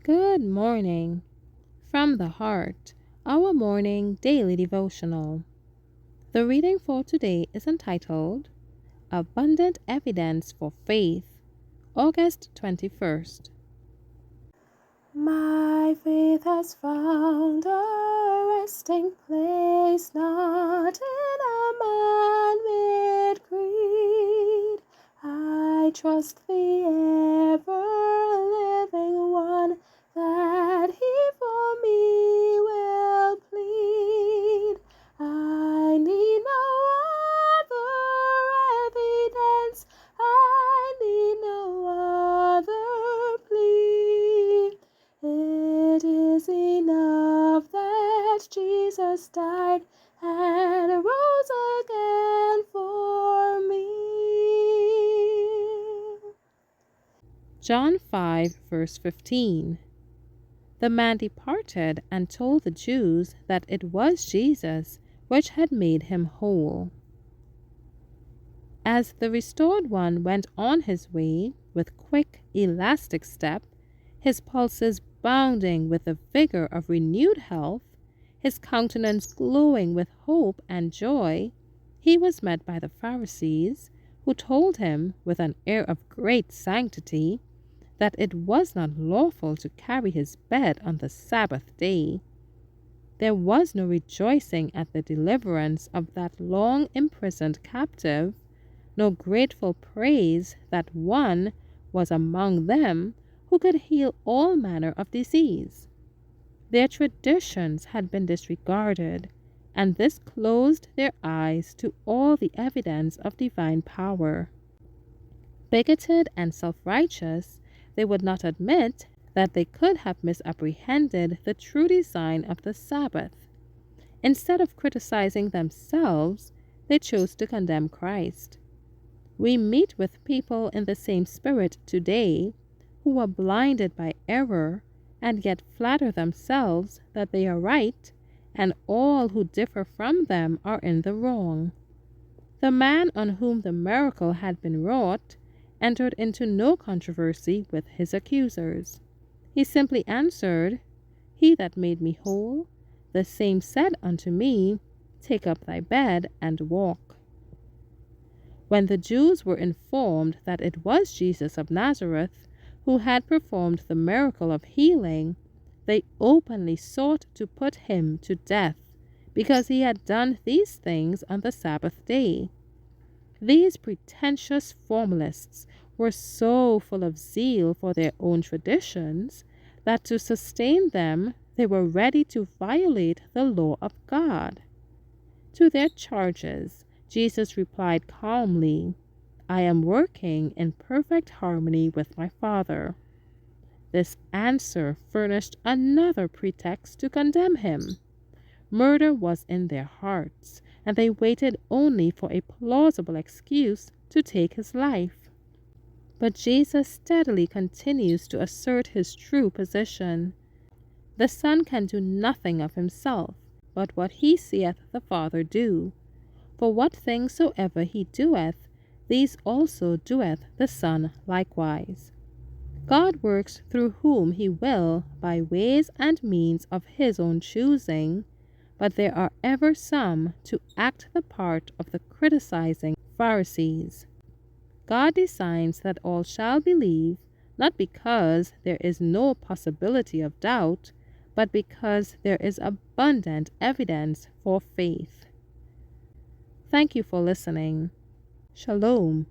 Good morning. From the Heart, our morning daily devotional. The reading for today is entitled Abundant Evidence for Faith, August 21st. My faith has found a resting place, not in a man-made creed. I trust the ever-living one, that he for me will plead. I need no other evidence, I need no other plea. It is enough that Jesus died and rose again for me. John 5, verse 15. The man departed and told the Jews that it was Jesus which had made him whole. As the restored one went on his way with quick, elastic step, his pulses bounding with the vigor of renewed health, his countenance glowing with hope and joy, he was met by the Pharisees, who told him, with an air of great sanctity, that it was not lawful to carry his bed on the Sabbath day. There was no rejoicing at the deliverance of that long imprisoned captive, no grateful praise that one was among them who could heal all manner of disease. Their traditions had been disregarded, and this closed their eyes to all the evidence of divine power. Bigoted and self-righteous, they would not admit that they could have misapprehended the true design of the Sabbath. Instead of criticizing themselves, they chose to condemn Christ. We meet with people in the same spirit today who are blinded by error and yet flatter themselves that they are right and all who differ from them are in the wrong. The man on whom the miracle had been wrought entered into no controversy with his accusers. He simply answered, "He that made me whole, the same said unto me, Take up thy bed and walk." When the Jews were informed that it was Jesus of Nazareth who had performed the miracle of healing, they openly sought to put him to death because he had done these things on the Sabbath day. These pretentious formalists were so full of zeal for their own traditions that to sustain them they were ready to violate the law of God. To their charges, Jesus replied calmly, "I am working in perfect harmony with my Father." This answer furnished another pretext to condemn him. Murder was in their hearts, and they waited only for a plausible excuse to take his life. But Jesus steadily continues to assert his true position. The Son can do nothing of himself, but what he seeth the Father do. For what things soever he doeth, these also doeth the Son likewise. God works through whom he will by ways and means of his own choosing, but there are ever some to act the part of the criticizing Pharisees. God designs that all shall believe, not because there is no possibility of doubt, but because there is abundant evidence for faith. Thank you for listening. Shalom.